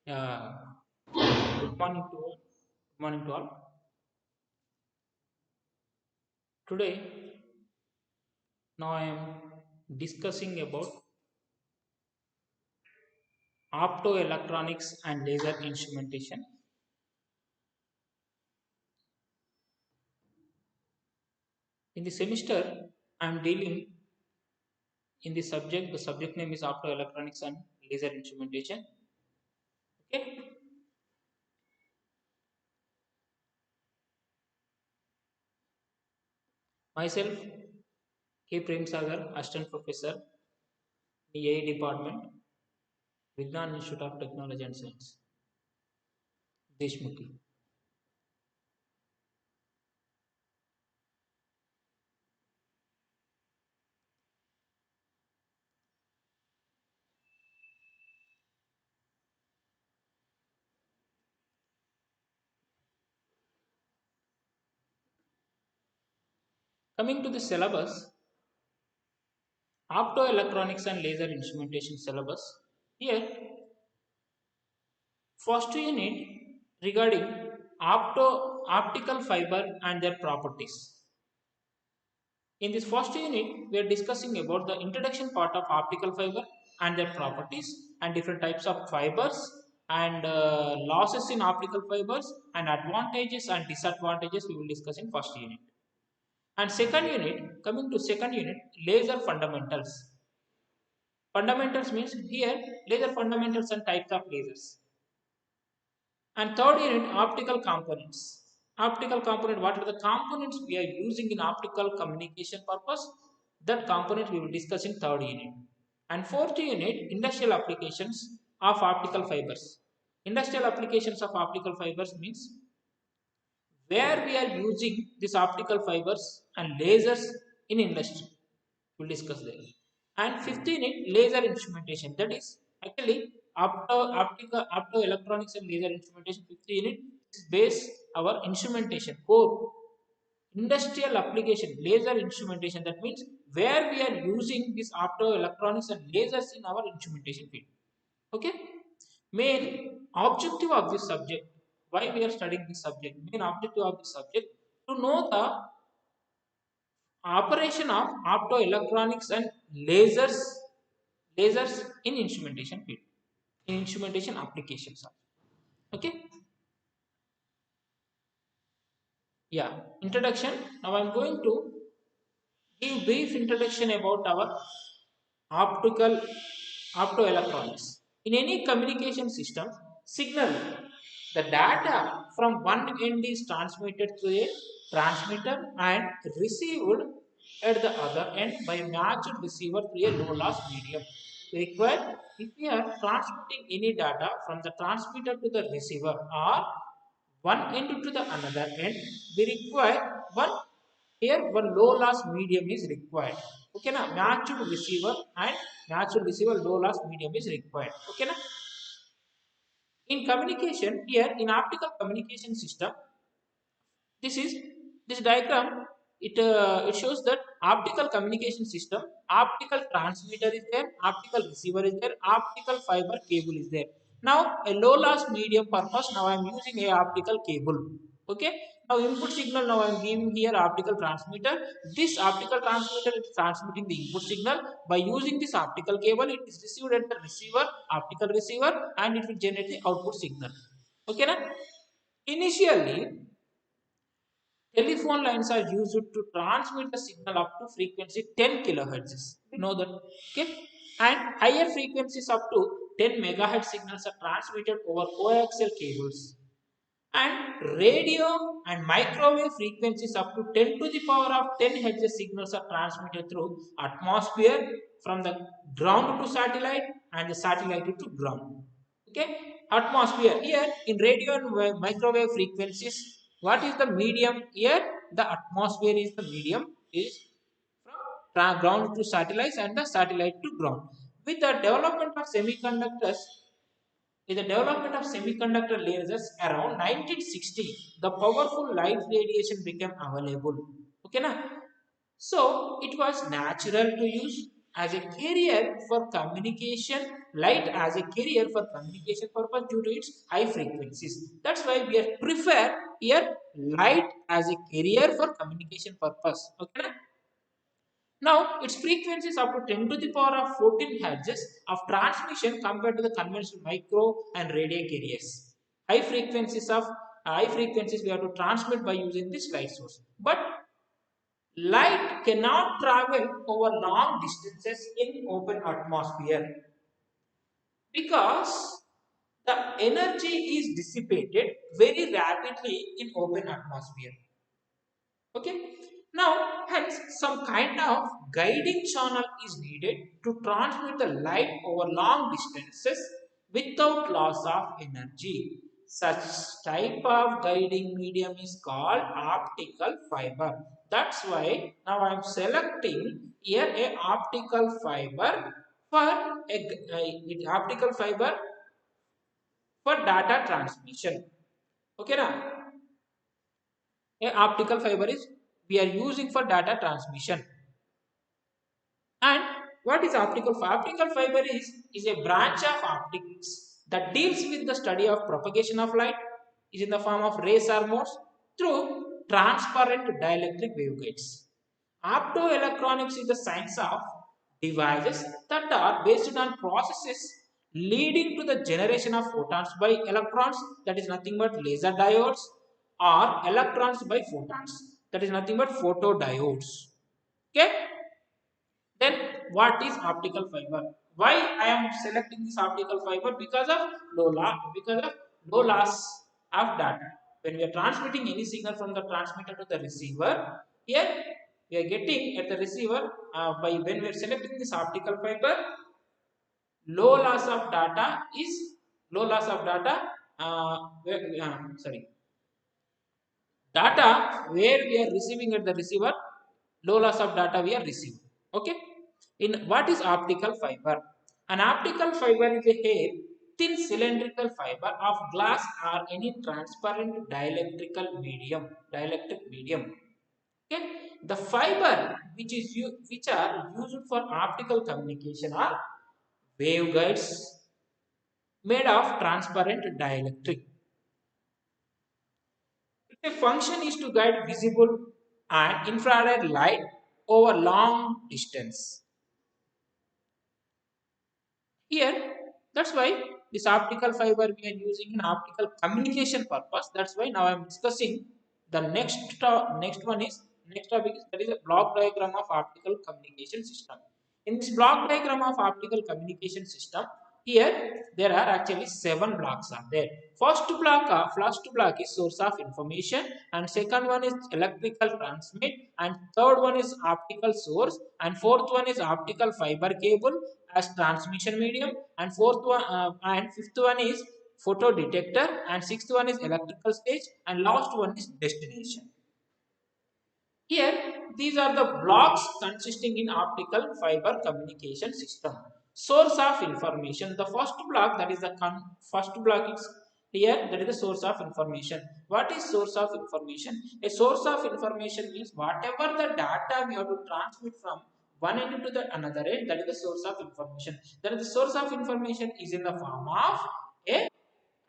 Uh, Good morning to all. Good morning to all. Today, now I am discussing about optoelectronics and laser instrumentation. In the semester, I am dealing in the subject. The subject name is optoelectronics and laser instrumentation. Okay. Myself, K. Prem Sagar, Assistant Professor, EA Department, Vignan Institute of Technology and Science, Deshmukhi. Coming to the syllabus, optoelectronics and laser instrumentation syllabus. Here, first unit regarding optical fiber and their properties. In this first unit, we are discussing about the introduction part of optical fiber and their properties and different types of fibers and losses in optical fibers and advantages and disadvantages we will discuss in first unit. And second unit, coming to second unit, laser fundamentals. Fundamentals means here laser fundamentals and types of lasers. And third unit, optical components. Optical component, what are the components we are using in optical communication purpose? That component we will discuss in third unit. And fourth unit, industrial applications of optical fibers. Industrial applications of optical fibers means where we are using these optical fibers and lasers in industry. We'll discuss there. And fifth unit, laser instrumentation. That is actually opto electronics and laser instrumentation. Fifth unit is base our instrumentation core industrial application laser instrumentation. That means where we are using this opto electronics and lasers in our instrumentation field. Okay. Main objective of this subject. Why we are studying this subject? Main objective of this subject to know the operation of optoelectronics and lasers in instrumentation field, in instrumentation applications. Okay. Yeah, introduction. Now I'm going to give brief introduction about our optical optoelectronics. In any communication system, signal, the data from one end is transmitted to a transmitter and received at the other end by a matched receiver through a low loss medium. We require, if we are transmitting any data from the transmitter to the receiver or one end to the another end, we require one, here one low loss medium is required. Okay na, matched receiver and matched receiver low loss medium is required. Okay na. In communication, here in optical communication system, this is this diagram. It shows that optical communication system, optical transmitter is there, optical receiver is there, optical fiber cable is there. Now a low loss medium purpose. Now I am using a optical cable. Okay. Now input signal. Now I am giving here optical transmitter. This optical transmitter is transmitting the input signal by using this optical cable. It is received at the receiver, optical receiver, and it will generate the output signal. Okay, na? Initially, telephone lines are used to transmit the signal up to frequency 10 kilohertz. We know that. Okay. And higher frequencies up to 10 megahertz signals are transmitted over coaxial cables. And radio and microwave frequencies up to 10 to the power of 10 Hz signals are transmitted through atmosphere from the ground to satellite and the satellite to ground. Okay, atmosphere. Here in radio and microwave frequencies, what is the medium? Here the atmosphere is the medium, is from ground to satellites and the satellite to ground. With the development of semiconductors, with the development of semiconductor lasers around 1960, the powerful light radiation became available. Okay, na? So it was natural to use as a carrier for communication, light as a carrier for communication purpose due to its high frequencies. That's why we are prefer here light as a carrier for communication purpose. Okay. Now, its frequency is up to 10 to the power of 14 hertz of transmission compared to the conventional micro and radio carriers. High frequencies we have to transmit by using this light source. But light cannot travel over long distances in open atmosphere because the energy is dissipated very rapidly in open atmosphere. Okay. Now, hence, some kind of guiding channel is needed to transmit the light over long distances without loss of energy. Such type of guiding medium is called optical fiber. That's why now I am selecting here a optical fiber for optical fiber for data transmission. Okay, now a optical fiber is we are using for data transmission. And what is optical fiber? Optical fiber is a branch of optics that deals with the study of propagation of light, is in the form of rays or modes through transparent dielectric waveguides. Optoelectronics is the science of devices that are based on processes leading to the generation of photons by electrons, that is nothing but laser diodes, or electrons by photons, that is nothing but photodiodes. Okay. Then what is optical fiber? Why I am selecting this optical fiber? Because of low loss of data. When we are transmitting any signal from the transmitter to the receiver, here we are getting at the receiver by when we are selecting this optical fiber, low loss of data is low loss of data. Sorry, data where we are receiving at the receiver, low loss of data we are receiving. Okay. In what is optical fiber? An optical fiber is a hair thin cylindrical fiber of glass or any transparent dielectric medium. Okay. The fiber which are used for optical communication are waveguides made of transparent dielectric. The function is to guide visible and infrared light over long distance. Here, that's why this optical fiber we are using in optical communication purpose. That's why now I am discussing the next one is next topic is that is a block diagram of optical communication system. In this block diagram of optical communication system, here there are actually 7 blocks are there. First block is source of information, and second one is electrical transmit, and third one is optical source, and fourth one is optical fiber cable as transmission medium, and fifth one is photo detector, and sixth one is electrical stage, and last one is destination. Here, these are the blocks consisting in optical fiber communication system. Source of information. The first block, that is the first block is here, that is the source of information. What is source of information? A source of information means whatever the data we have to transmit from one end to the another end, that is the source of information. That is the source of information is in the form of a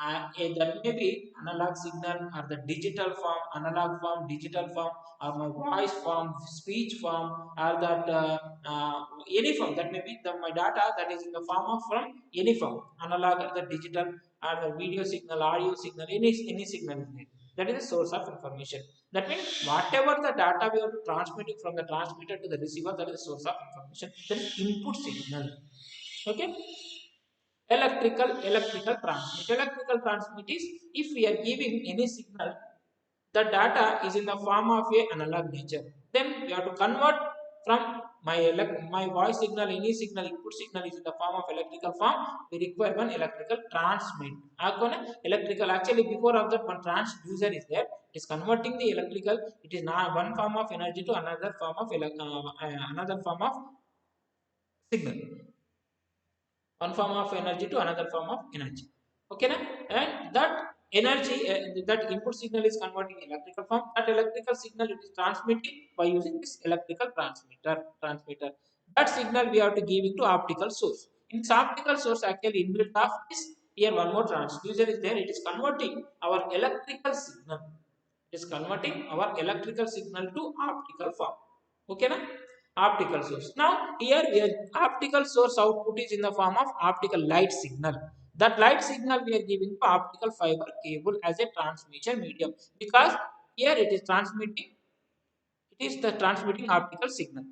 that may be analog signal or the digital form, analog form, digital form, or my voice form, speech form, or that any form that may be my data that is in the form of from any form, analog or the digital or the video signal, audio signal, any signal is there. That is the source of information. That means whatever the data we are transmitting from the transmitter to the receiver, that is the source of information. That is input signal. Okay. Electrical transmit is if we are giving any signal, the data is in the form of a analog nature, then we have to convert from my voice signal, any signal, input signal is in the form of electrical form, we require one electrical transmit. Electrical, actually before of that one transducer is there, it is converting the electrical, it is now one form of energy to another form of signal, one form of energy to another form of energy. Okay, na? And that energy, that input signal is converting electrical form. That electrical signal it is transmitted by using this electrical transmitter. That signal we have to give it to optical source. In this optical source, actually inbuilt of this, here one more transducer is there. It is converting our electrical signal. It is converting our electrical signal to optical form. Okay, na? Optical source. Now here we are, optical source output is in the form of optical light signal. That light signal we are giving to optical fiber cable as a transmission medium, because here it is transmitting, it is the transmitting optical signal.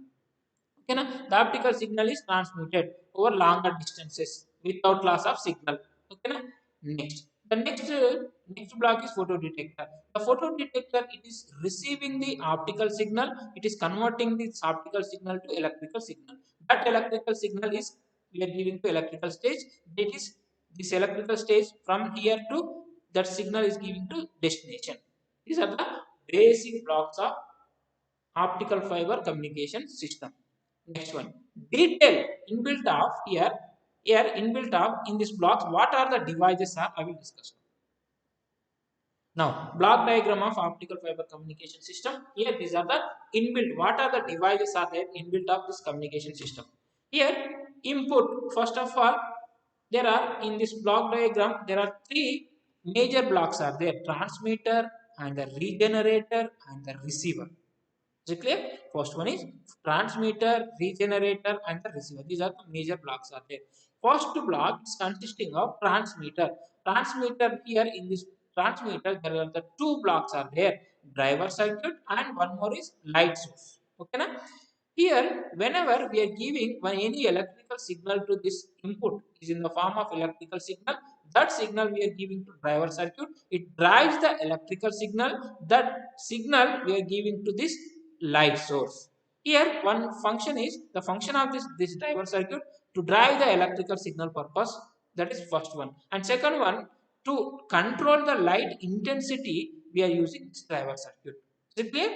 Okay, na? The optical signal is transmitted over longer distances without loss of signal. Okay, na? Next, the next block is photodetector. The photodetector, it is receiving the optical signal. It is converting this optical signal to electrical signal. That electrical signal is we are giving to electrical stage. That is this electrical stage, from here to that signal is giving to destination. These are the basic blocks of optical fiber communication system. Next one, detail inbuilt of here inbuilt of in this blocks. What are the devices are I will discuss now. Block diagram of optical fiber communication system. Here these are the inbuilt. What are the devices are there inbuilt of this communication system? Here input. First of all, there are in this block diagram there are three major blocks are there: transmitter and the regenerator and the receiver. Is it clear? First one is transmitter, regenerator, and the receiver. These are the major blocks are there. First block is consisting of transmitter. Transmitter, here in this transmitter, there are the two blocks are there: driver circuit and one more is light source. Okay, na? Here, whenever we are giving any electrical signal to this input is in the form of electrical signal, that signal we are giving to driver circuit, it drives the electrical signal. That signal we are giving to this light source. Here, one function is the function of this driver circuit to drive the electrical signal purpose. That is first one. And second one, to control the light intensity, we are using this driver circuit. Is it clear?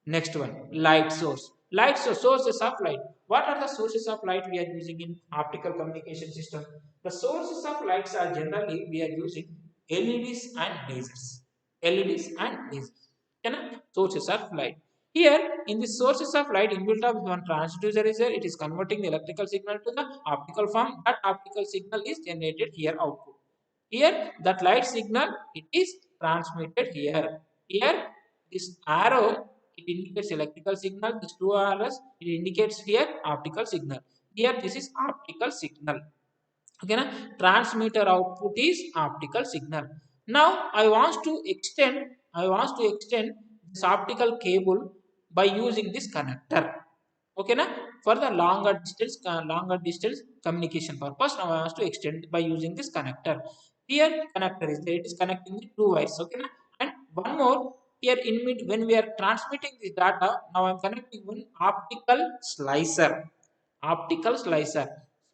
Next one, light source. Light source, sources of light. What are the sources of light we are using in optical communication system? The sources of lights are generally we are using LEDs and lasers. LEDs and lasers. Okay, sources of light. Here, in the sources of light, inbuilt of one transducer is there. It is converting the electrical signal to the optical form. That optical signal is generated here output. Here, that light signal, it is transmitted here. Here, this arrow, it indicates electrical signal. This two arrows, it indicates here optical signal. Here, this is optical signal. Okay, na? Transmitter output is optical signal. Now, I want to extend this optical cable by using this connector. Okay, na? For the longer distance communication purpose, now I want to extend by using this connector. Here connector is there, it is connecting the two wires. Okay, na? And one more, here in mid, when we are transmitting this data, now I am connecting one optical slicer,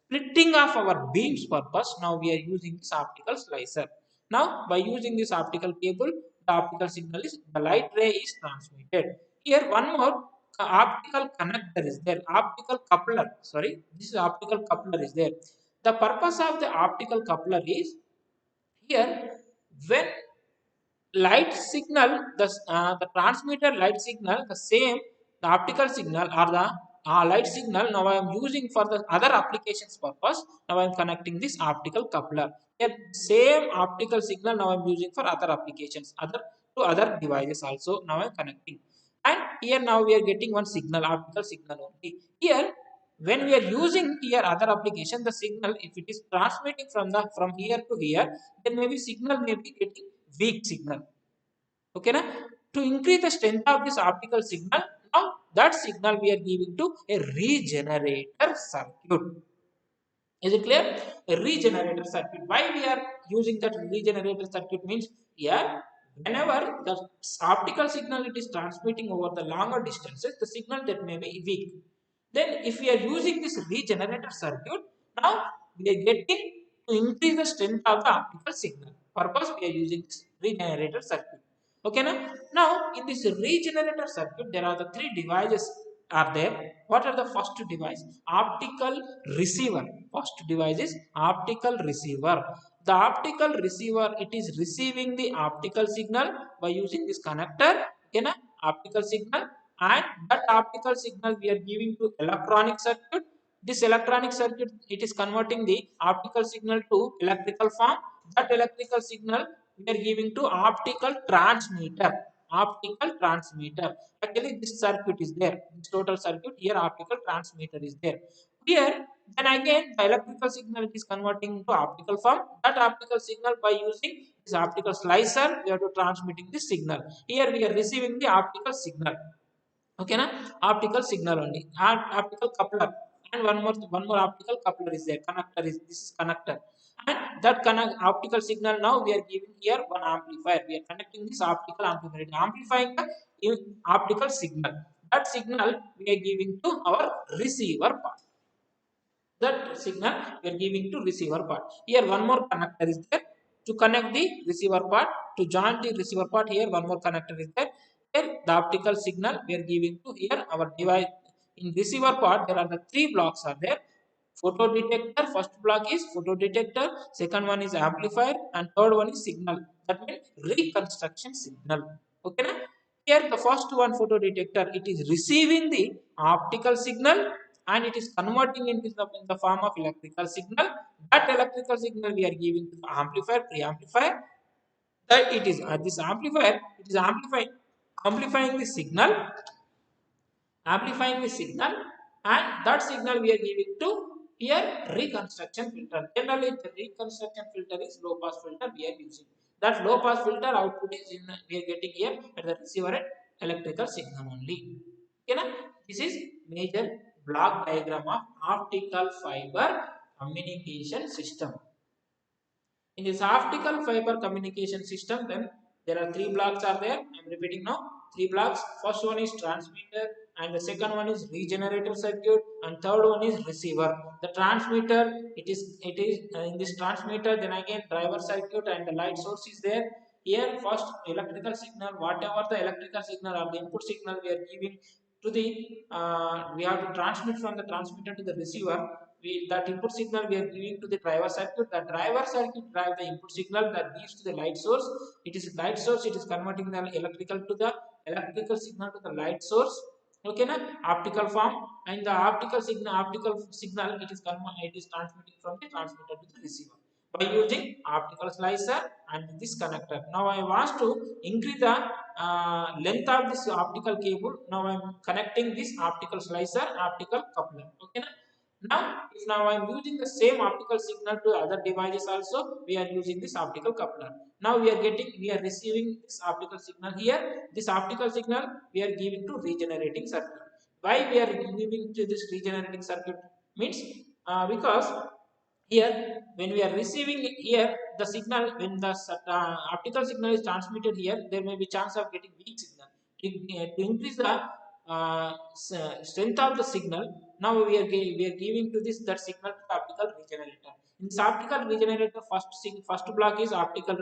splitting of our beams purpose. Now we are using this optical slicer. Now by using this optical cable, the optical signal is, the light ray is transmitted. Here one more optical connector is there, optical coupler, sorry, this is optical coupler is there. The purpose of the optical coupler is, here when light signal, the transmitter light signal, the same, the optical signal or the light signal, now I am using for the other applications purpose. Now I am connecting this optical coupler. Here same optical signal now I am using for other applications, other to other devices also. Now I am connecting, and here now we are getting one signal, optical signal only. Here when we are using here other application, the signal, if it is transmitting from here to here, then maybe signal may be getting weak signal. Okay, na? To increase the strength of this optical signal, now that signal we are giving to a regenerator circuit. Is it clear? A regenerator circuit. Why we are using that regenerator circuit means, here whenever the optical signal it is transmitting over the longer distances, the signal that may be weak. Then if we are using this regenerator circuit, now we are getting to increase the strength of the optical signal. Purpose we are using this regenerator circuit. Okay, now in this regenerator circuit, there are the three devices are there. What are the first device? Optical receiver. First device is optical receiver. The optical receiver, it is receiving the optical signal by using this connector. Okay, optical signal, and that optical signal we are giving to electronic circuit. This electronic circuit, it is converting the optical signal to electrical form. That electrical signal we are giving to optical transmitter. Optical transmitter. Actually, this circuit is there. This total circuit here, optical transmitter is there. Here, then again, the electrical signal is converting to optical form. That optical signal, by using this optical slicer, we are to transmitting the signal. Here we are receiving the optical signal. Okay, na? Optical signal only. Optical coupler, and one more optical coupler is there. Connector is this is connector, and that connect optical signal. Now we are giving here one amplifier. We are connecting this optical amplifier, amplifying the optical signal. That signal we are giving to our receiver part. That signal we are giving to receiver part. Here one more connector is there to connect the receiver part, to join the receiver part. Here one more connector is there. Here the optical signal we are giving to here our device. In receiver part there are the three blocks are there. Photo detector, first block is photo detector, second one is amplifier, and third one is signal. That means reconstruction signal. Okay na? Here the first one, photo detector, it is receiving the optical signal and it is converting into in the form of electrical signal. That electrical signal we are giving to the amplifier, pre-amplifier. That it is this amplifier, it is amplifying the signal, and that signal we are giving to here reconstruction filter. Generally the reconstruction filter is low pass filter we are using. That low pass filter output is in we are getting here at the receiver at electrical signal only. Okay na? This is major block diagram of optical fiber communication system. In this optical fiber communication system, then there are three blocks are there. I am repeating now. Three blocks. First one is transmitter, and the second one is regenerator circuit, and third one is receiver. The transmitter, it is in this transmitter. Then again driver circuit and the light source is there. Here first electrical signal, whatever the electrical signal or the input signal we are giving to the we have to transmit from the transmitter to the receiver. That input signal we are giving to the driver circuit. The driver circuit drive the input signal that gives to the light source. It is light source, it is converting the electrical signal to the light source. Okay na? Optical form. And the optical signal it is transmitting from the transmitter to the receiver by using optical slicer and this connector. Now I want to increase the length of this optical cable. Now I am connecting this optical slicer, optical coupler. Okay na? Now if now I am using the same optical signal to other devices also, we are using this optical coupler. Now we are receiving this optical signal here. This optical signal we are giving to regenerating circuit. Why we are giving to this regenerating circuit means because here when we are receiving here the signal, when the optical signal is transmitted here, there may be chance of getting weak signal. To increase the strength of the signal, now we are giving to this that signal to the optical regenerator. In this optical regenerator, first block is optical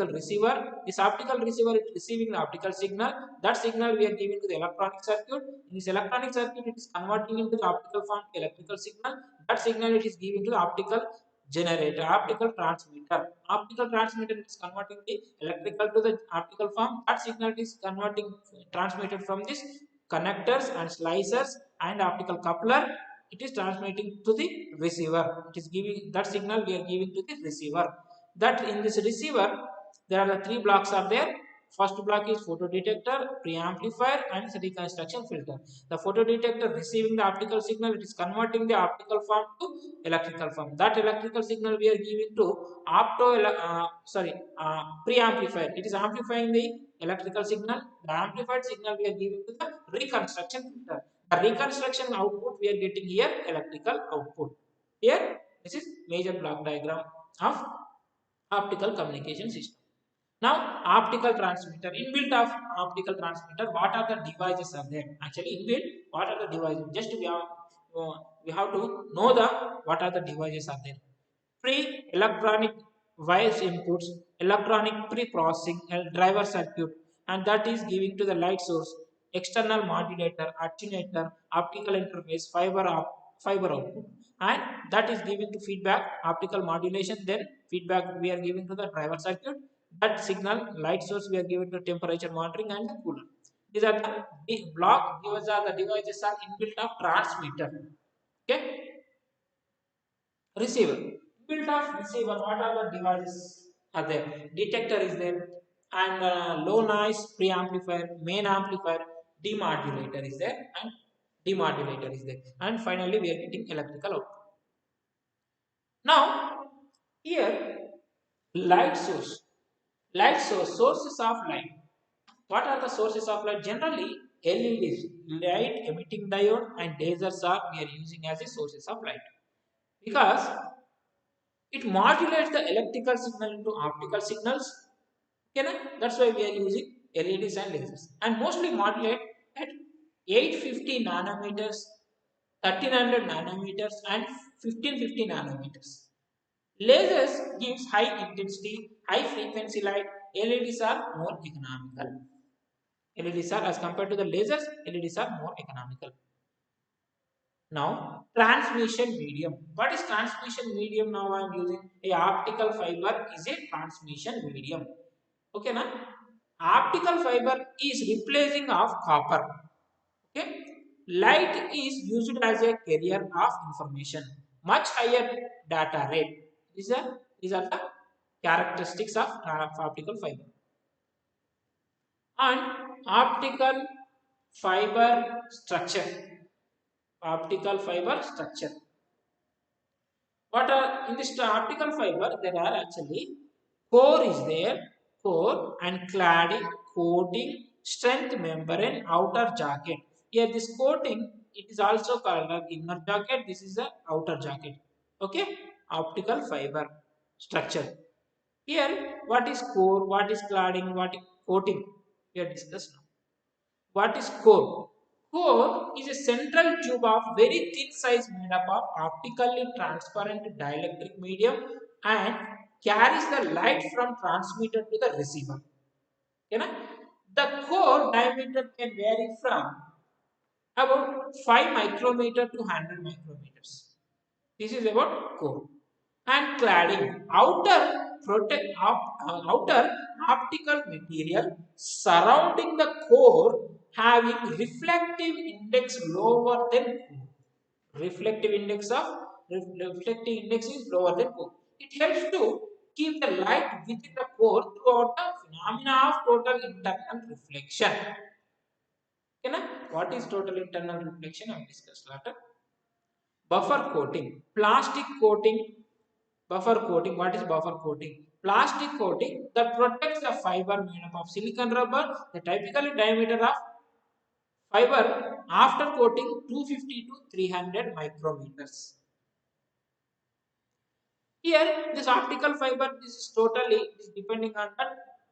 receiver. This optical receiver is receiving the optical signal. That signal we are giving to the electronic circuit. In this electronic circuit, it is converting into the optical form to electrical signal. That signal it is giving to the optical generator, optical transmitter. Optical transmitter is converting the electrical to the optical form. That signal is converting transmitted from this connectors and slicers and optical coupler. It is transmitting to the receiver. It is giving that signal we are giving to the receiver. That in this receiver there are the three blocks are there. First block is photodetector, preamplifier, and reconstruction filter. The photodetector receiving the optical signal, it is converting the optical form to electrical form. That electrical signal we are giving to preamplifier. It is amplifying the electrical signal. The amplified signal we are giving to the reconstruction filter. The reconstruction output we are getting here electrical output. Here this is major block diagram of optical communication system. Now, optical transmitter, inbuilt of optical transmitter, what are the devices are there? Actually, inbuilt, what are the devices? Just we have to know the what are the devices are there. Pre-electronic wires inputs, electronic pre-processing, driver circuit, and that is giving to the light source, external modulator, attenuator, optical interface, fiber output, and that is giving to feedback, optical modulation. Then feedback we are giving to the driver circuit. That signal light source we are giving to temperature monitoring and the cooler. These are the block. These are the devices are inbuilt of transmitter. Okay, receiver. Built of receiver. What are the devices are there? Detector is there, and low noise preamplifier, main amplifier, demodulator is there, and demodulator is there, and finally we are getting electrical output. Now here light source. Light source, sources of light. What are the sources of light? Generally, LEDs, light emitting diode, and lasers are we are using as a sources of light because it modulates the electrical signal into optical signals. Okay, na? That's why we are using LEDs and lasers, and mostly modulate at 850 nanometers, 1300 nanometers, and 1550 nanometers. Lasers gives high intensity, high frequency light. LEDs are more economical. LEDs are as compared to the lasers, LEDs are more economical. Now, transmission medium. What is transmission medium? Now I am using a optical fiber is a transmission medium. Okay, na? Optical fiber is replacing of copper. Okay, light is used as a carrier of information. Much higher data rate. These are the characteristics of optical fiber. And optical fiber structure. Optical fiber structure. What are in this optical fiber? There are actually core is there, core and cladding, coating, strength membrane, outer jacket. Here this coating it is also called as inner jacket. This is the outer jacket. Okay, optical fiber structure. Here, what is core? What is cladding? What is coating? We are discussed now. What is core? Core is a central tube of very thin size made up of optically transparent dielectric medium and carries the light from transmitter to the receiver. You know? The core diameter can vary from about 5 micrometer to 100 micrometers. This is about core. And cladding, outer optical material surrounding the core having reflective index lower than core. Reflective index is lower than core. It helps to keep the light within the core throughout the phenomena of total internal reflection. Okay, na? What is total internal reflection? I will discuss later. Buffer coating, plastic coating. Buffer coating. What is buffer coating? Plastic coating that protects the fiber made up of silicon rubber. The typical diameter of fiber after coating 250 to 300 micrometers. Here, this optical fiber this is totally is depending on the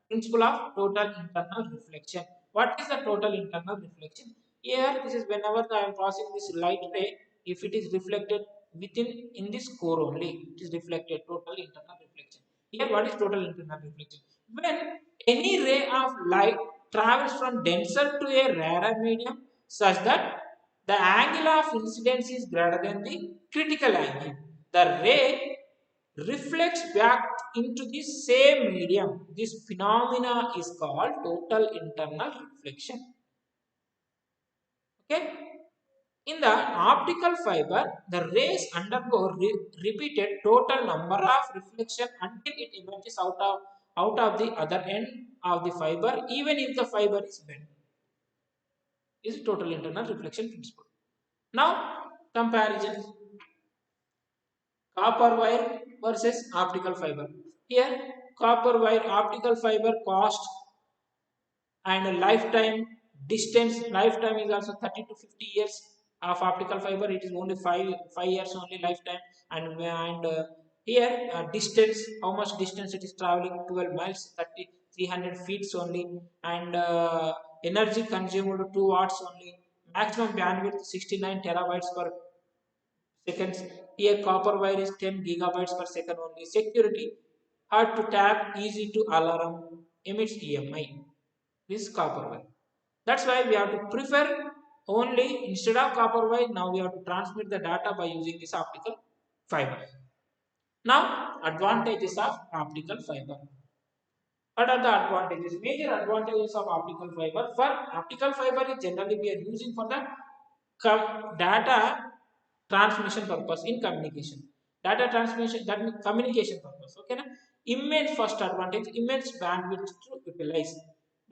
principle of total internal reflection. What is the total internal reflection? Here, this is whenever I am passing this light ray, if it is reflected within in this core only, it is reflected total internal reflection. Here, what is total internal reflection? When any ray of light travels from denser to a rarer medium, such that the angle of incidence is greater than the critical angle, the ray reflects back into the same medium. This phenomena is called total internal reflection. Okay. In the optical fiber, the rays undergo repeated total number of reflection until it emerges out of the other end of the fiber, even if the fiber is bent. This is total internal reflection principle. Now, comparison. Copper wire versus optical fiber. Here, copper wire optical fiber cost and lifetime is also 30 to 50 years of optical fiber. It is only 5 years only lifetime. And here distance, how much distance it is traveling? 12 miles, 300 feet only. And energy consumed 2 watts only. Maximum bandwidth 69 terabytes per seconds. Here copper wire is 10 gigabytes per second only. Security, hard to tap, easy to alarm, emits EMI. This is copper wire. That's why we have to prefer only instead of copper wire. Now we have to transmit the data by using this optical fiber. Now advantages of optical fiber. What are the advantages? Major advantages of optical fiber. For optical fiber is generally we are using for the data transmission purpose in communication. Data transmission, that means communication purpose. Okay, na? Immense first advantage, immense bandwidth to utilize.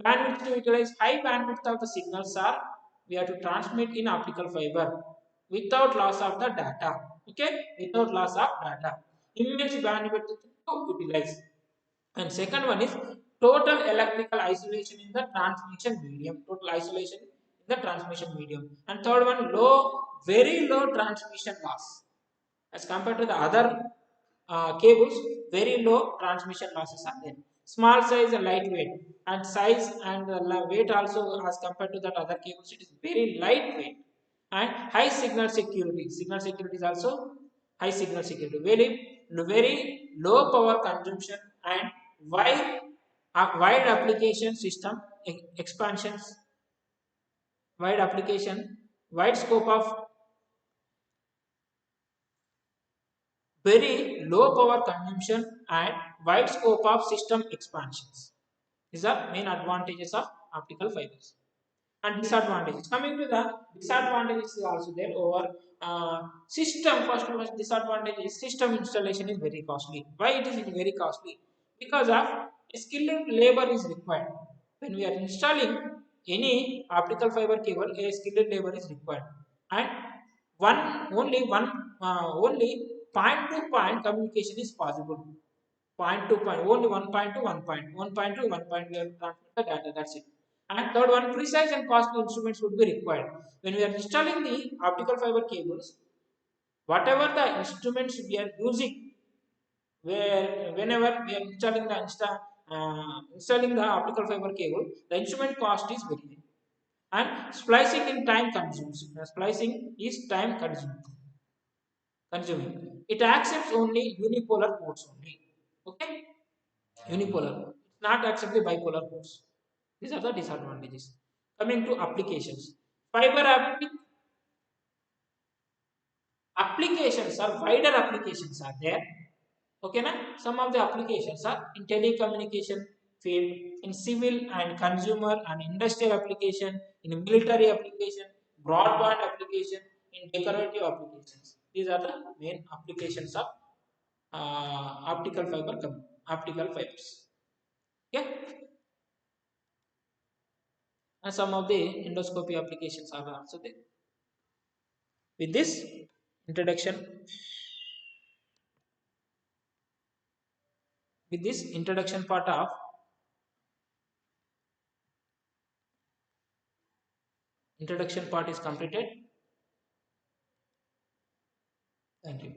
Bandwidth to utilize, high bandwidth of the signals are we have to transmit in optical fiber without loss of the data. Okay, without loss of data. Immense bandwidth to utilize. And second one is total electrical isolation in the transmission medium. Total isolation in the transmission medium. And third one, very low transmission loss. As compared to the other cables, very low transmission losses are there. Small size and lightweight, and size and weight also as compared to that other cables, it is very lightweight and high signal security. Signal security is also high signal security. Very low power consumption and wide wide application system expansions, wide application, wide scope of very low power consumption and wide scope of system expansions. These are main advantages of optical fibers. And disadvantages. Coming to the disadvantages is also there over system. First one disadvantage is system installation is very costly. Why it is very costly? Because of skilled labor is required. When we are installing any optical fiber cable, a skilled labor is required, and only point to point communication is possible. Point to point, only one point to one point, one point to one point. We have to transmit the data. That's it. And third one, precise and costly instruments would be required. When we are installing the optical fiber cables, whatever the instruments we are using, whenever we are installing the optical fiber cable, the instrument cost is very high. And splicing in time consumes. Splicing is time consuming. It accepts only unipolar ports only. Okay, unipolar. It's not accepting bipolar ports. These are the disadvantages. Coming to applications, fiber applications are wider applications are there. Okay, na? Some of the applications are in telecommunication field, in civil and consumer and industrial application, in military application, broadband application, in decorative applications. These are the main applications of optical fibers. Yeah, and some of the endoscopy applications are also there. With this introduction, with this introduction part of introduction part is completed. Thank you.